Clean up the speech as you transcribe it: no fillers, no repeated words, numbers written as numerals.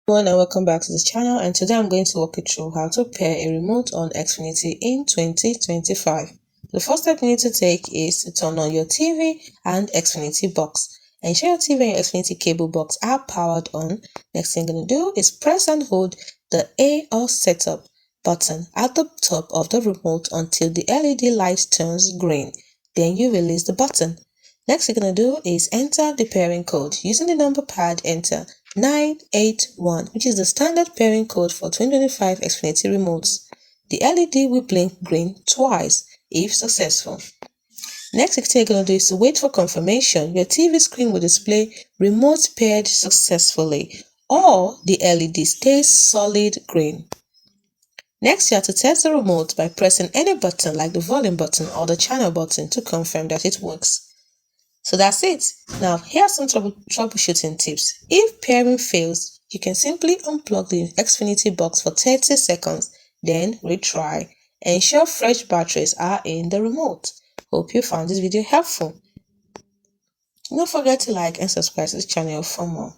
Everyone, and welcome back to this channel, and today I'm going to walk you through how to pair a remote on Xfinity in 2025. The first step you need to take is to turn on your TV and Xfinity box. Ensure your TV and your Xfinity cable box are powered on. Next thing you're going to do is press and hold the A or setup button at the top of the remote until the LED light turns green. Then you release the button. Next you're going to do is enter the pairing code. Using the number pad, enter 981, which is the standard pairing code for 2025 Xfinity remotes. The LED will blink green twice if successful. Next thing you're going to do is to wait for confirmation. Your TV screen will display remote paired successfully, or the LED stays solid green. Next, you have to test the remote by pressing any button like the volume button or the channel button to confirm that it works. So that's it. Now, here are some troubleshooting tips. If pairing fails, you can simply unplug the Xfinity box for 30 seconds, then retry. Ensure fresh batteries are in the remote. Hope you found this video helpful. Don't forget to like and subscribe to this channel for more.